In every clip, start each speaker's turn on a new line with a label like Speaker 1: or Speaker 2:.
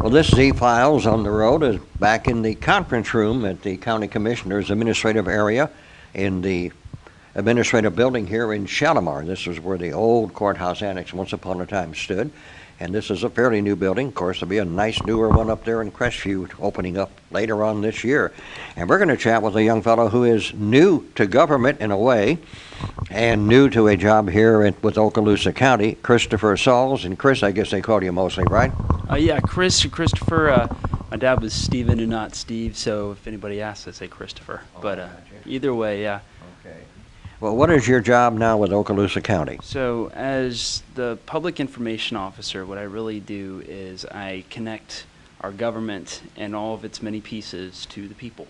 Speaker 1: Well, this Z-Files on the road is back in the conference room at the County Commissioner's Administrative Area in the Administrative Building here in Shalimar. This is where the old courthouse annex once upon a time stood. And this is a fairly new building. Of course, there'll be a nice newer one up there in Crestview opening up later on this year. And we're going to chat with a young fellow who is new to government in a way and new to a job here with Okaloosa County, Christopher Saul. And Chris, I guess they call you mostly, right?
Speaker 2: Yeah, Christopher. My dad was Stephen and not Steve, so if anybody asks, I say Christopher.
Speaker 1: Oh,
Speaker 2: but
Speaker 1: gotcha.
Speaker 2: Either way, yeah.
Speaker 1: Okay. Well, what is your job now with Okaloosa County?
Speaker 2: So as the public information officer, what I really do is I connect our government and all of its many pieces to the people.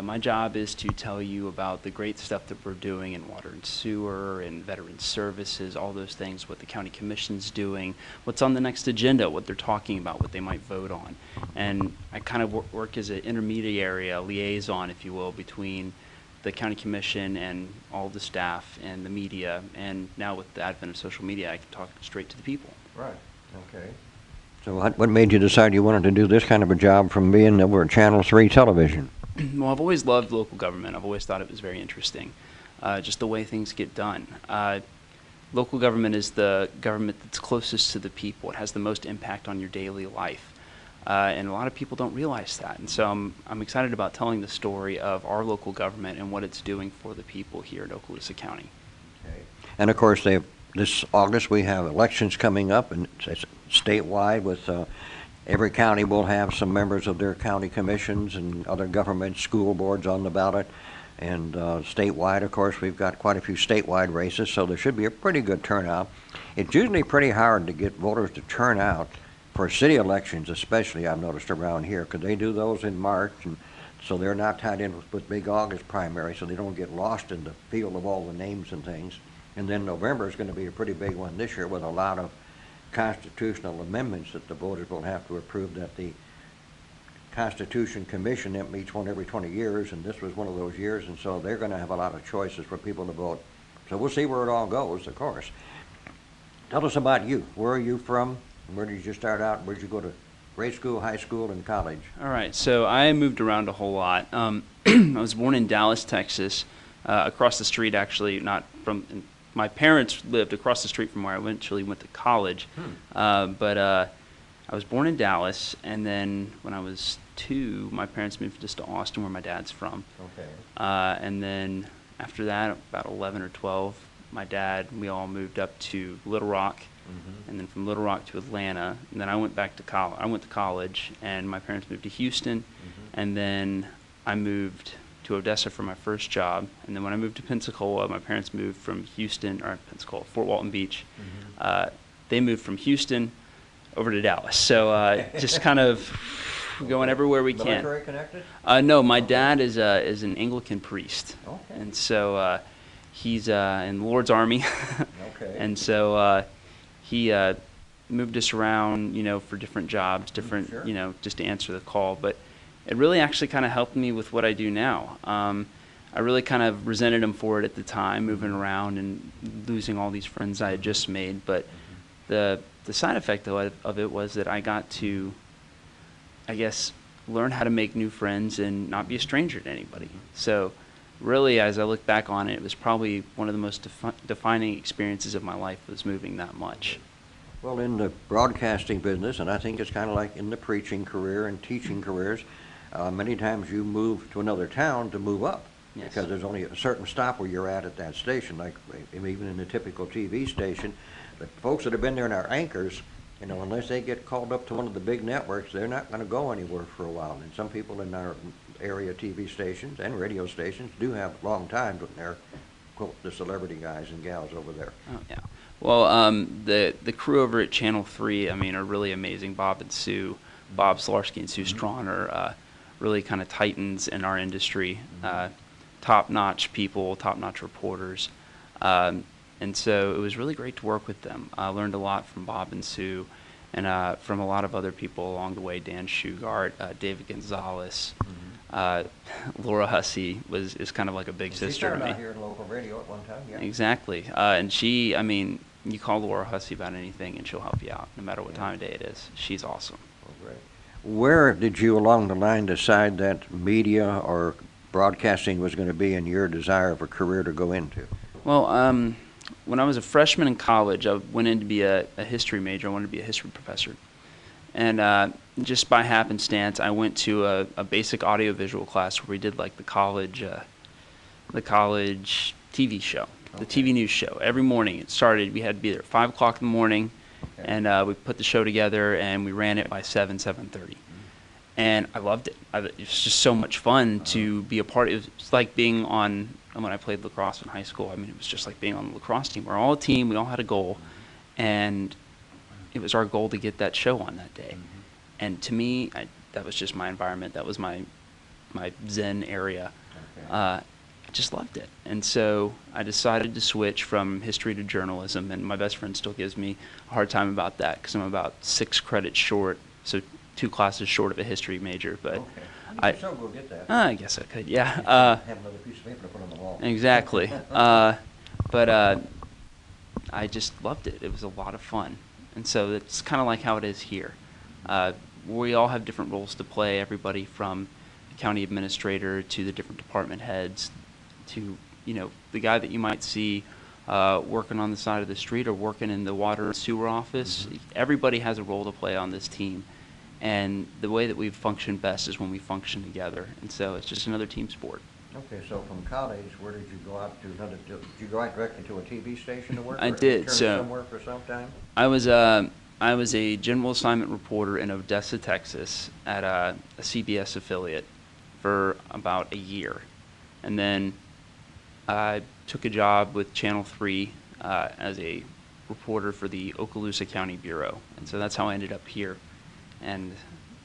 Speaker 2: My job is to tell you about the great stuff that we're doing in water and sewer and veteran services, all those things, what the county commission's doing, what's on the next agenda, what they're talking about, what they might vote on. And I kind of work as an intermediary, a liaison, if you will, between the county commission and all the staff and the media. And now with the advent of social media, I can talk straight to the people.
Speaker 1: Right. Okay. So what made you decide you wanted to do this kind of a job from being over at Channel 3 television?
Speaker 2: Well, I've always loved local government. I've always thought it was very interesting, just the way things get done. Local government is the government that's closest to the people. It has the most impact on your daily life. And a lot of people don't realize that. And so I'm excited about telling the story of our local government and what it's doing for the people here in Okaloosa County.
Speaker 1: Okay. And of course, this August we have elections coming up, and it's statewide with every county will have some members of their county commissions and other government school boards on the ballot. And statewide, of course, we've got quite a few statewide races, so there should be a pretty good turnout. It's usually pretty hard to get voters to turn out for city elections, especially, I've noticed around here, because they do those in March, and so they're not tied in with big August primary, so they don't get lost in the field of all the names and things. And then November is going to be a pretty big one this year with a lot of constitutional amendments that the voters will have to approve, that the Constitution Commission that meets one every 20 years, and this was one of those years, and so they're going to have a lot of choices for people to vote. So we'll see where it all goes, of course. Tell us about you. Where are you from? Where did you start out? Where did you go to grade school, high school, and college?
Speaker 2: All right, so I moved around a whole lot. I was born in Dallas, Texas, across the street, actually, not from... My parents lived across the street from where I eventually went to college, but I was born in Dallas, and then when I was 2, my parents moved us to Austin, where my dad's from.
Speaker 1: Okay.
Speaker 2: And then after that, about 11 or 12, my dad, we all moved up to Little Rock, and then from Little Rock to Atlanta, and then I went back to college. I went to college, and my parents moved to Houston, and then I moved to Odessa for my first job, and then when I moved to Pensacola, my parents moved from Fort Walton Beach. They moved from Houston over to Dallas, so just kind of going everywhere we can.
Speaker 1: Military connected?
Speaker 2: No, my dad is an Anglican priest, and so he's in the Lord's Army, and so he moved us around, for different jobs, different, just to answer the call, but it really actually kind of helped me with what I do now. I really kind of resented him for it at the time, moving around and losing all these friends I had just made. But the side effect of it was that I got to, I guess, learn how to make new friends and not be a stranger to anybody. So really, as I look back on it, it was probably one of the most defining experiences of my life, was moving that much.
Speaker 1: Well, in the broadcasting business, and I think it's kind of like in the preaching career and teaching careers, many times you move to another town to move up. Yes. Because there's only a certain stop where you're at that station, like even in the typical TV station. But folks that have been there and are anchors, unless they get called up to one of the big networks, they're not going to go anywhere for a while. And some people in our area TV stations and radio stations do have long times when they're, quote, the celebrity guys and gals over there.
Speaker 2: Oh, yeah. Well, the crew over at Channel 3, are really amazing. Bob and Sue, Bob Slarski and Sue Strawn are really kind of titans in our industry, top-notch people, top-notch reporters. And so it was really great to work with them. I learned a lot from Bob and Sue, and from a lot of other people along the way. Dan Shugart, David Gonzalez, Laura Hussey is kind of like a big sister to me.
Speaker 1: She started out here in local radio at one time, yeah.
Speaker 2: Exactly. And she, you call Laura Hussey about anything and she'll help you out, no matter what time of day it is. She's awesome.
Speaker 1: Great. Where did you along the line decide that media or broadcasting was going to be in your desire of a career to go into?
Speaker 2: Well, when I was a freshman in college, I went in to be a history major. I wanted to be a history professor. And just by happenstance, I went to a basic audiovisual class where we did like the college TV show, the TV news show. Every morning it started, we had to be there at 5 o'clock in the morning, and we put the show together, and we ran it by 7:30. And I loved it. It was just so much fun to be a part. It was like being on, when I played lacrosse in high school, I mean, it was just like being on the lacrosse team. We're all a team, we all had a goal, and it was our goal to get that show on that day. And to me, that was just my environment. That was my zen area. I just loved it. And so I decided to switch from history to journalism, and my best friend still gives me a hard time about that because I'm about 6 credits short, so 2 classes short of a history major. But
Speaker 1: you can still go get that.
Speaker 2: I guess I could, yeah.
Speaker 1: Have another piece of paper to put on the wall.
Speaker 2: Exactly. But I just loved it. It was a lot of fun. And so it's kind of like how it is here. We all have different roles to play, everybody from the county administrator to the different department heads to, the guy that you might see working on the side of the street or working in the water and sewer office. Everybody has a role to play on this team. And the way that we function best is when we function together. And so it's just another team sport.
Speaker 1: Okay, so from college, where did you go out to? Did you go out directly to a TV station to work?
Speaker 2: I did. So
Speaker 1: somewhere for some time?
Speaker 2: I was a general assignment reporter in Odessa, Texas, at a CBS affiliate for about a year, and then I took a job with Channel 3 as a reporter for the Okaloosa County Bureau, and so that's how I ended up here. And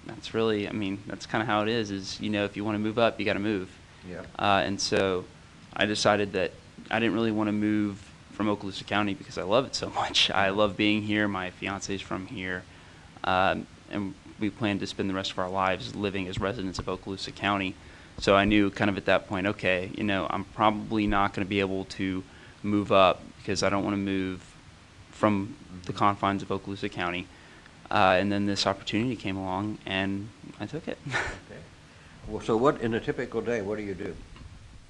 Speaker 2: that's really, that's kind of how it is. If you want to move up, you got to move.
Speaker 1: Yeah.
Speaker 2: And so I decided that I didn't really want to move from Okaloosa County because I love it so much. I love being here. My fiance's from here. And we plan to spend the rest of our lives living as residents of Okaloosa County. So I knew kind of at that point, okay, I'm probably not going to be able to move up because I don't want to move from the confines of Okaloosa County. And then this opportunity came along, and I took it.
Speaker 1: Okay. Well, so in a typical day, what do you do?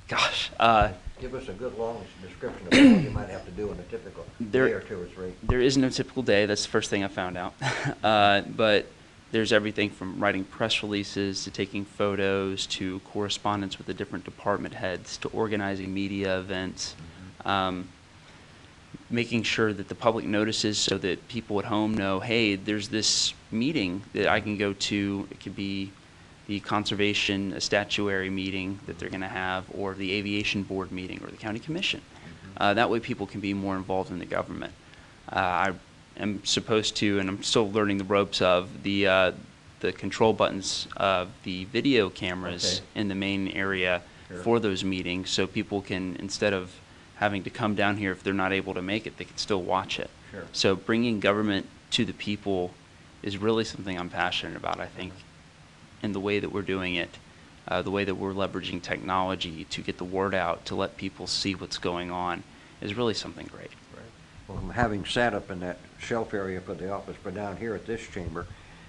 Speaker 2: Gosh.
Speaker 1: Give us a good long description of what you might have to do in a typical day or 2 or 3.
Speaker 2: There is no typical day. That's the first thing I found out. But there's everything from writing press releases to taking photos to correspondence with the different department heads to organizing media events. Making sure that the public notices so that people at home know, hey, there's this meeting that I can go to. It could be the conservation, a statuary meeting that they're going to have, or the aviation board meeting, or the county commission. That way people can be more involved in the government. I am supposed to, and I'm still learning the ropes of, the control buttons of the video cameras in the main area for those meetings, so people can, instead of having to come down here if they're not able to make it, they can still watch it.
Speaker 1: Sure.
Speaker 2: So bringing government to the people is really something I'm passionate about, I think, in the way that we're doing it, the way that we're leveraging technology to get the word out, to let people see what's going on, is really something great.
Speaker 1: Right. Well, from having sat up in that shelf area for the office, but down here at this chamber,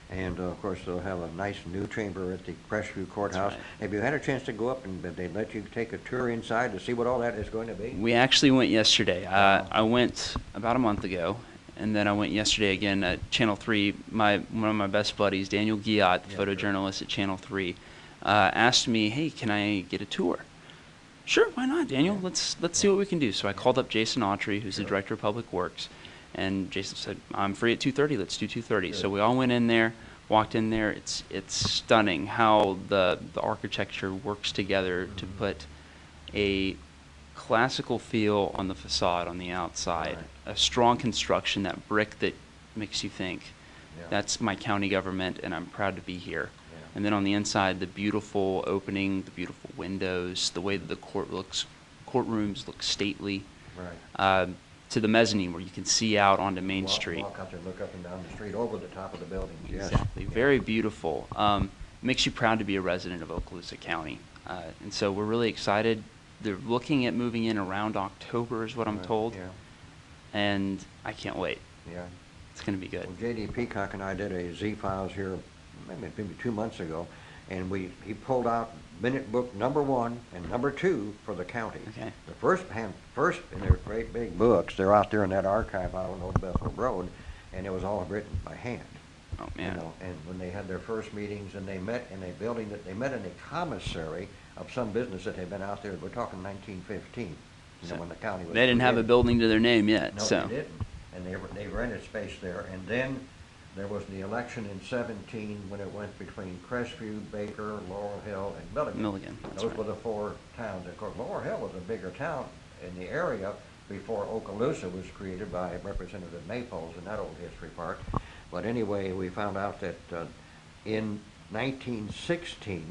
Speaker 1: and of course they'll have a nice new chamber at the Crestview Courthouse. Right. Have you had a chance to go up and did they let you take a tour inside to see what all that is going to be?
Speaker 2: We actually went yesterday. I went about a month ago, and then I went yesterday again at Channel 3. One of my best buddies, Daniel Giat, the photojournalist at Channel 3, asked me, hey, can I get a tour? Sure, why not, Daniel? Let's see what we can do. So I called up Jason Autry, who's the Director of Public Works, and Jason said, I'm free at 2:30, let's do 2:30. So we all went in there, walked in there. It's stunning how the architecture works together to put a classical feel on the facade on the outside, a strong construction, that brick that makes you think, that's my county government and I'm proud to be here. And then on the inside, the beautiful opening, the beautiful windows, the way that the courtrooms look stately.
Speaker 1: Right.
Speaker 2: To the mezzanine where you can see out onto Main Street.
Speaker 1: Walk out there, look up and down the street over the top of the building.
Speaker 2: Exactly. Very beautiful. Makes you proud to be a resident of Okaloosa County. And so we're really excited. They're looking at moving in around October is what I'm told.
Speaker 1: Yeah.
Speaker 2: And I can't wait.
Speaker 1: Yeah.
Speaker 2: It's going to be good.
Speaker 1: Well, J.D. Peacock and I did a Z-Files here maybe 2 months ago, and he pulled out minute book number 1 and number 2 for the county.
Speaker 2: Okay.
Speaker 1: The first in their great big books, they're out there in that archive out on Old Bethel Road, and it was all written by hand.
Speaker 2: Oh man.
Speaker 1: You know, and when they had their first meetings, and they met in a building they met in a commissary of some business that had been out there. We're talking 1915. You know, when the county was.
Speaker 2: They didn't have a building to their name yet.
Speaker 1: No,
Speaker 2: so.
Speaker 1: they didn't, and they rented space there, and then there was the election in 17 when it went between Crestview, Baker, Laurel Hill, and Milligan.
Speaker 2: That's
Speaker 1: Those
Speaker 2: right.
Speaker 1: were the 4 towns. Of course, Laurel Hill was a bigger town in the area before Okaloosa was created by Representative Maples in that old history part. But anyway, we found out that in 1916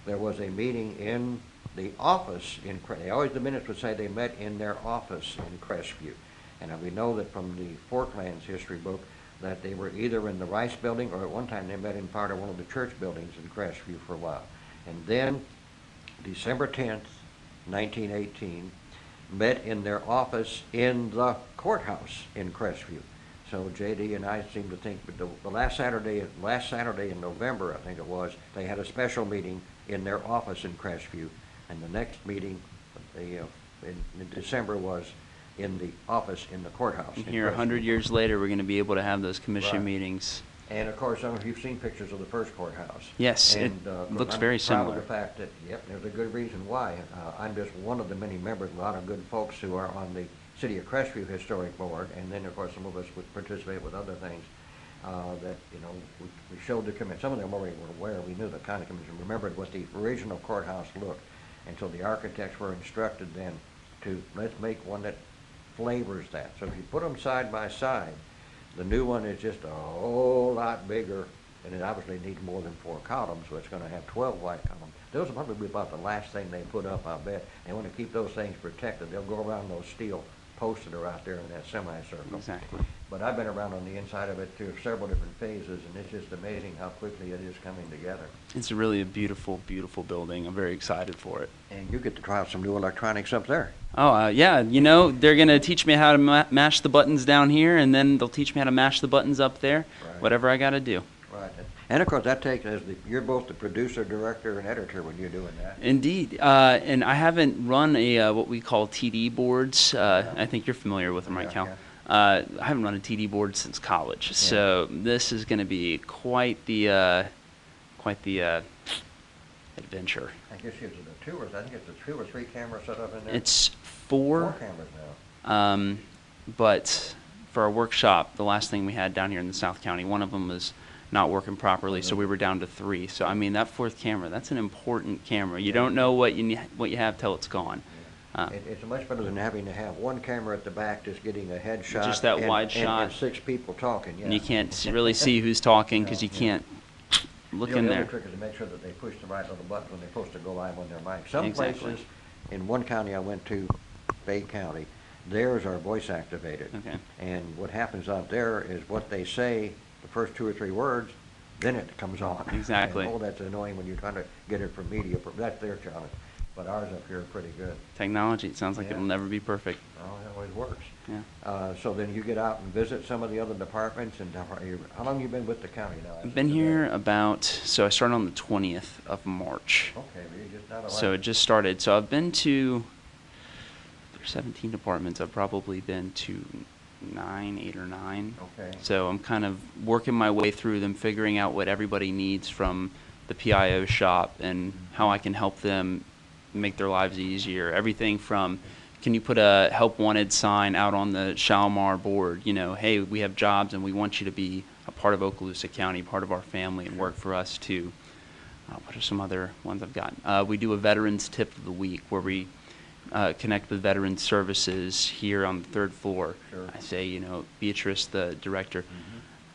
Speaker 1: there was a meeting in the office the minutes would say they met in their office in Crestview. And we know that from the Forklands history book that they were either in the Rice building, or at one time they met in part of one of the church buildings in Crestview for a while. And then December 10th, 1918, met in their office in the courthouse in Crestview. So J.D. and I seem to think that the last Saturday in November, I think it was, they had a special meeting in their office in Crestview, and the next meeting in December was in the office in the courthouse.
Speaker 2: And here, 100 years later, we're going to be able to have those commission meetings.
Speaker 1: And of course, some of you've seen pictures of the first courthouse.
Speaker 2: Yes,
Speaker 1: and,
Speaker 2: it looks
Speaker 1: I'm
Speaker 2: very
Speaker 1: proud
Speaker 2: similar.
Speaker 1: of the fact that, yep, there's a good reason why. I'm just one of the many members, a lot of good folks who are on the City of Crestview Historic Board, and then of course some of us would participate with other things that, you know, we showed the commission. Some of them already were aware. We knew the county commission remembered what the original courthouse looked, and so the architects were instructed then to let's make one that flavors that. So if you put them side by side, the new one is just a whole lot bigger, and it obviously needs more than 4 columns, so it's going to have 12 white columns. Those will probably be about the last thing they put up, I bet. They want to keep those things protected. They'll go around those steel posts that are out there in that semicircle.
Speaker 2: Exactly.
Speaker 1: But I've been around on the inside of it through several different phases, and it's just amazing how quickly it is coming together.
Speaker 2: It's really a beautiful, beautiful building. I'm very excited for it.
Speaker 1: And you get to try out some new electronics up there.
Speaker 2: Oh, yeah. You know, they're going to teach me how to mash the buttons down here, and then they'll teach me how to mash the buttons up there,
Speaker 1: Right.
Speaker 2: whatever I got to do.
Speaker 1: Right. And of course, that takes, you're both the producer, director, and editor when you're doing that.
Speaker 2: Indeed. And I haven't run what we call TD boards. I think you're familiar with them, right, Cal?
Speaker 1: Yeah.
Speaker 2: I haven't run a TD board since college, so this is going to be quite the adventure.
Speaker 1: I guess it's I think it's a 2 or 3 camera setup in there.
Speaker 2: It's
Speaker 1: 4 cameras now.
Speaker 2: But for our workshop, the last thing we had down here in the South County, one of them was not working properly, so we were down to 3. So I mean, that 4th camera, that's an important camera. You don't know what you have till it's gone.
Speaker 1: It's much better than having to have 1 camera at the back just getting a headshot.
Speaker 2: Just that wide shot.
Speaker 1: And 6 people talking, yeah.
Speaker 2: And you can't really see who's talking because you can't look in
Speaker 1: The
Speaker 2: there.
Speaker 1: other trick is to make sure that they push the right little button when they're supposed to go live on their mic. Some
Speaker 2: Exactly.
Speaker 1: places, in one county I went to, Bay County, theirs are voice activated.
Speaker 2: Okay.
Speaker 1: And what happens out there is what they say, the first 2 or 3 words, then it comes on.
Speaker 2: Exactly.
Speaker 1: And, that's annoying when you're trying to get it from media. That's their challenge. But ours up here are pretty good.
Speaker 2: Technology, it sounds like
Speaker 1: Yeah.
Speaker 2: it'll never be perfect.
Speaker 1: Oh, it always works.
Speaker 2: Yeah.
Speaker 1: So then you get out and visit some of the other departments, and how long have you been with the county now?
Speaker 2: I've been here so I started on the 20th of March.
Speaker 1: Okay, well, you just not a
Speaker 2: So it just started. So I've been to, there's 17 departments. I've probably been to 8 or 9.
Speaker 1: Okay.
Speaker 2: So I'm kind of working my way through them, figuring out what everybody needs from the PIO shop and how I can help them make their lives easier. Everything from, can you put a help wanted sign out on the Shalimar board? You know, hey, we have jobs and we want you to be a part of Okaloosa County, part of our family, and work for us too. What are some other ones I've got? We do a Veterans Tip of the Week where we connect with Veteran Services here on the 3rd floor.
Speaker 1: Sure.
Speaker 2: I say, you know, Beatrice, the director,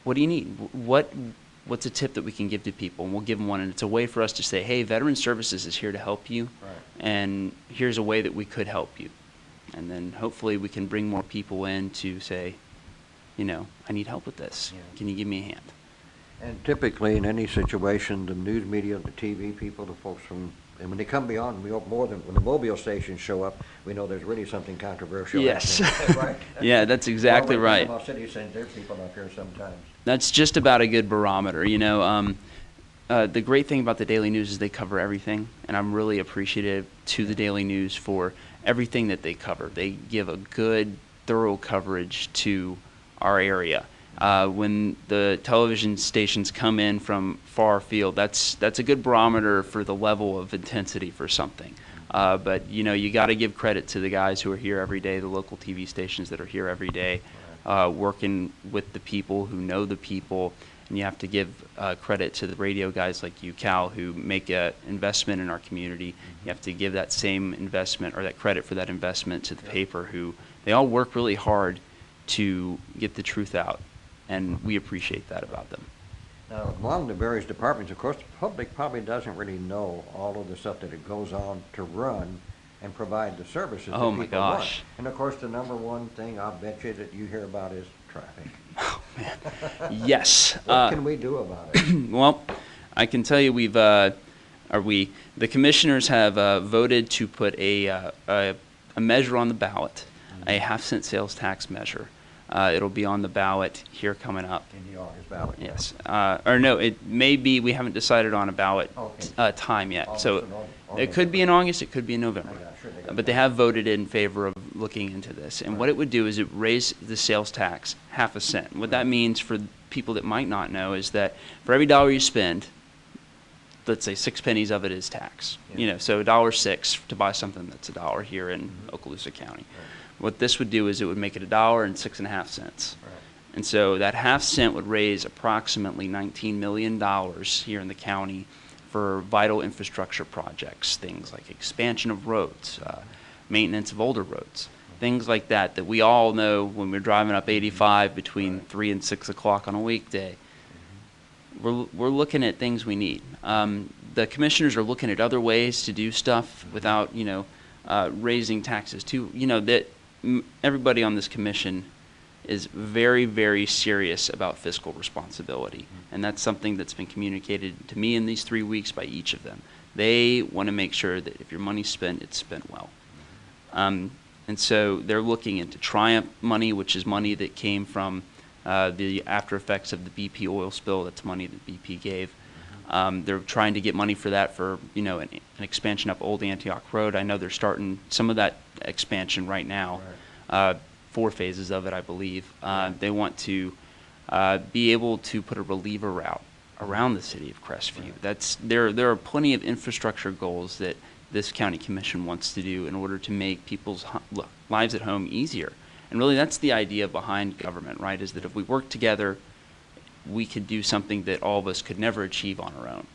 Speaker 2: what do you need? What's a tip that we can give to people? And we'll give them one, and it's a way for us to say, hey, Veteran Services is here to help you,
Speaker 1: Right.
Speaker 2: and here's a way that we could help you. And then hopefully we can bring more people in to say, you know, I need help with this.
Speaker 1: Yeah.
Speaker 2: Can you give me a hand?
Speaker 1: And typically, in any situation, the news media, the TV people, the folks from, and when they come beyond, more than when the mobile stations show up, we know there's really something controversial.
Speaker 2: Yes.
Speaker 1: happening, right?
Speaker 2: Yeah, that's exactly right.
Speaker 1: City sends their people up here sometimes.
Speaker 2: That's just about a good barometer. You know, the great thing about the Daily News is they cover everything, and I'm really appreciative to the Daily News for everything that they cover. They give a good, thorough coverage to our area. When the television stations come in from far afield, that's a good barometer for the level of intensity for something. But you got to give credit to the guys who are here every day, the local TV stations that are here every day, working with the people who know the people. And you have to give credit to the radio guys like you, Cal, who make an investment in our community. You have to give that same investment or that credit for that investment to the paper, who they all work really hard to get the truth out, and we appreciate that about them.
Speaker 1: Now, among the various departments, of course, the public probably doesn't really know all of the stuff that it goes on to run and provide the services that people want.
Speaker 2: Oh my gosh.
Speaker 1: And of course, the number one thing I'll bet you that you hear about is traffic.
Speaker 2: Oh man, yes.
Speaker 1: What can we do about it?
Speaker 2: Well, I can tell you the commissioners have voted to put a measure on the ballot, a half-cent sales tax measure. It'll be on the ballot here coming up.
Speaker 1: In the August ballot.
Speaker 2: Yes. Or no, it may be, we haven't decided on a ballot time yet.
Speaker 1: August
Speaker 2: So it could be in August, it could be in November. But they have voted in favor of looking into this. And what it would do is it raise the sales tax half a cent. What that means for people that might not know is that for every dollar you spend, let's say 6 pennies of it is tax. So $1.06 to buy something that's $1 here in Okaloosa County. What this would do is it would make it $1.06. And so that half cent would raise approximately $19 million here in the county for vital infrastructure projects, things like expansion of roads, maintenance of older roads, things like that we all know when we're driving up 85 between 3 and 6 o'clock on a weekday. We're looking at things we need. The commissioners are looking at other ways to do stuff without, raising taxes too. That everybody on this commission is very, very serious about fiscal responsibility. And that's something that's been communicated to me in these 3 weeks by each of them. They want to make sure that if your money's spent, it's spent well. And so they're looking into Triumph money, which is money that came from the after effects of the BP oil spill. That's money that BP gave. They're trying to get money for that for, an expansion up Old Antioch Road. I know they're starting some of that expansion right now. 4 phases of it, I believe. They want to be able to put a reliever route around the city of Crestview. There are plenty of infrastructure goals that this county commission wants to do in order to make people's lives at home easier. And really, that's the idea behind government, right? Is that if we work together, we could do something that all of us could never achieve on our own.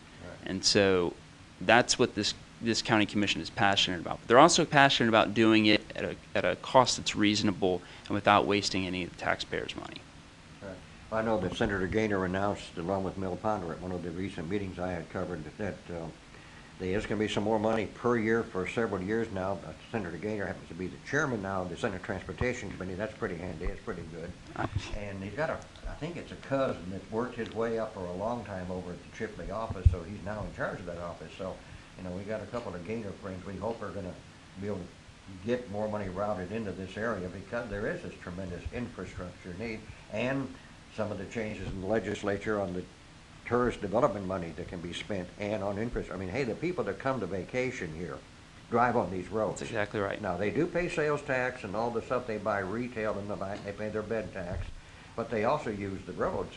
Speaker 2: And so that's what this county commission is passionate about. But they're also passionate about doing it at a cost that's reasonable and without wasting any of the taxpayers' money.
Speaker 1: I know that Senator Gaynor announced, along with Mel Ponder, at one of the recent meetings I had covered, that there's going to be some more money per year for several years now. Senator Gaynor happens to be the chairman now of the Senate Transportation Committee. That's pretty handy. It's pretty good. And he's got I think it's a cousin that's worked his way up for a long time over at the Chipley office, so he's now in charge of that office. So, we got a couple of Gaynor friends we hope are going to be able to get more money routed into this area, because there is this tremendous infrastructure need, and some of the changes in the legislature on the tourist development money that can be spent and on infrastructure. I mean, hey, the people that come to vacation here drive on these roads.
Speaker 2: That's exactly right.
Speaker 1: Now, they do pay sales tax and all the stuff they buy retail and the like. They pay their bed tax, but they also use the roads.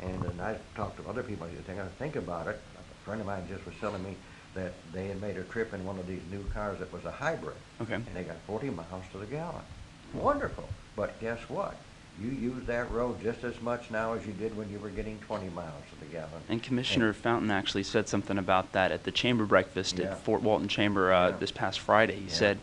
Speaker 1: And I've talked to other people who think about it. A friend of mine just was telling me that they had made a trip in one of these new cars that was a hybrid. Okay. And they got 40 miles to the gallon. Wonderful. But guess what? You use that road just as much now as you did when you were getting 20 miles to the gallon.
Speaker 2: And Commissioner Fountain actually said something about that at the chamber breakfast at Fort Walton Chamber this past Friday. He said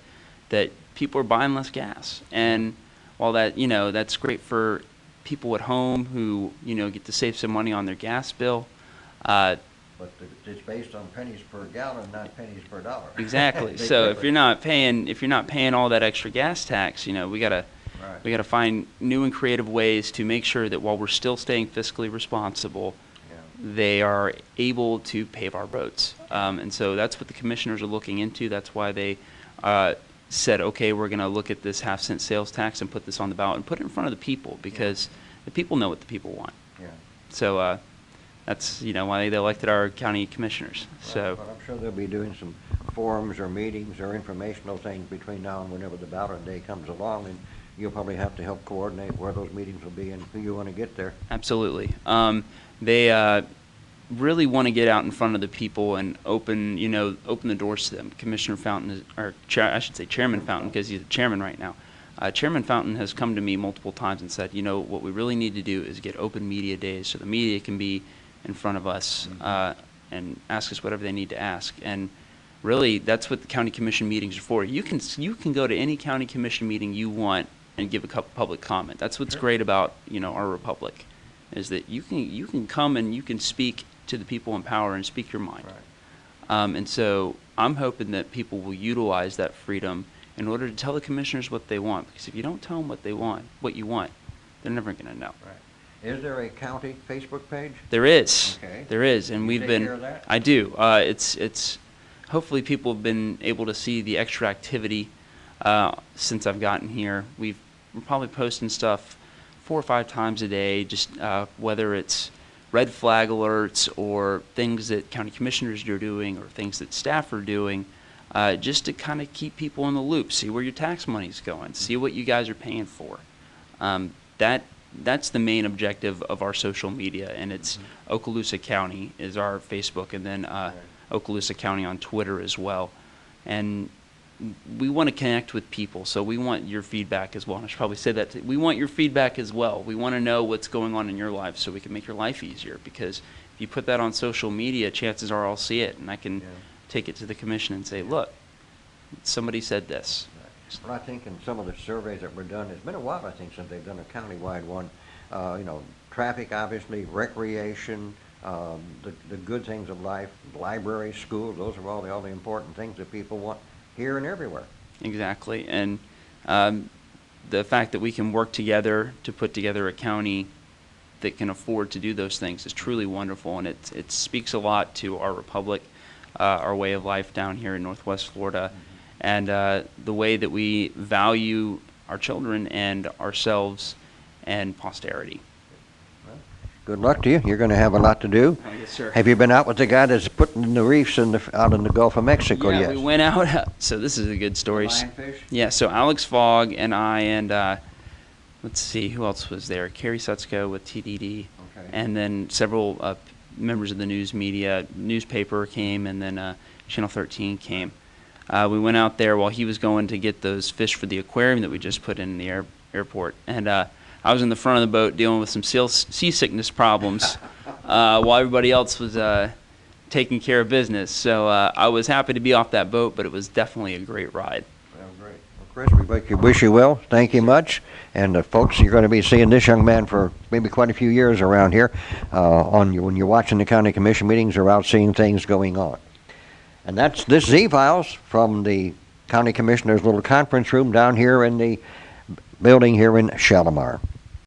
Speaker 2: that people are buying less gas. And while that, that's great for people at home who, get to save some money on their gas bill,
Speaker 1: but it's based on pennies per gallon, not pennies per dollar.
Speaker 2: Exactly. So if you're not paying all that extra gas tax, we gotta find new and creative ways to make sure that while we're still staying fiscally responsible, they are able to pave our roads. And so that's what the commissioners are looking into. That's why they said, okay, we're going to look at this half-cent sales tax and put this on the ballot and put it in front of the people, because the people know what the people want. So That's, why they elected our county commissioners. So.
Speaker 1: But I'm sure they'll be doing some forums or meetings or informational things between now and whenever the ballot day comes along, and you'll probably have to help coordinate where those meetings will be and who you want to get there.
Speaker 2: Absolutely. They really want to get out in front of the people and open the doors to them. Commissioner Fountain, Chairman Fountain, because he's the chairman right now. Chairman Fountain has come to me multiple times and said, what we really need to do is get open media days so the media can be in front of us and ask us whatever they need to ask. And really, that's what the county commission meetings are for. You can go to any county commission meeting you want and give a public comment. That's what's great about our republic, is that you can come and you can speak to the people in power and speak your mind.
Speaker 1: Right.
Speaker 2: And so I'm hoping that people will utilize that freedom in order to tell the commissioners what they want. Because if you don't tell them what you want, they're never going to know.
Speaker 1: Right. Is there a county Facebook page?
Speaker 2: There is.
Speaker 1: Okay.
Speaker 2: There is, and we've been.
Speaker 1: Care of that?
Speaker 2: I do. It's hopefully people have been able to see the extra activity since I've gotten here. We're probably posting stuff 4 or 5 times a day, just whether it's red flag alerts or things that county commissioners are doing or things that staff are doing, just to kind of keep people in the loop, see where your tax money's going, see what you guys are paying for. That's the main objective of our social media, and it's Okaloosa County is our Facebook, and then Okaloosa County on Twitter as well. And we want to connect with people, so we want your feedback as well. And I should probably say that. We want your feedback as well. We want to know what's going on in your life so we can make your life easier, because if you put that on social media, chances are I'll see it, and I can take it to the commission and say, look, somebody said this.
Speaker 1: Well, I think in some of the surveys that were done, it's been a while, I think, since they've done a countywide one. Traffic, obviously, recreation, the good things of life, libraries, schools, those are all the important things that people want here and everywhere.
Speaker 2: Exactly. And the fact that we can work together to put together a county that can afford to do those things is truly wonderful, and it speaks a lot to our republic, our way of life down here in Northwest Florida, and the way that we value our children and ourselves and posterity.
Speaker 1: Well, good luck to you. You're going to have a lot to do.
Speaker 2: Oh, yes, sir.
Speaker 1: Have you been out with the guy that's putting the reefs out in the Gulf of Mexico yet?
Speaker 2: Yeah, we went out. So this is a good story.
Speaker 1: Lionfish?
Speaker 2: Yeah, so Alex Fogg and I and let's see, who else was there? Carrie Sutsko with TDD,
Speaker 1: Okay.
Speaker 2: and then several members of the news media, newspaper came, and then Channel 13 came. We went out there while he was going to get those fish for the aquarium that we just put in the airport. And I was in the front of the boat dealing with some seasickness problems while everybody else was taking care of business. So I was happy to be off that boat, but it was definitely a great ride.
Speaker 1: Well, great. Well, Chris, we wish you well. Thank you much. And folks, you're going to be seeing this young man for maybe quite a few years around here when you're watching the county commission meetings or out seeing things going on. And that's this Z-Files from the county commissioner's little conference room down here in the building here in Shalimar.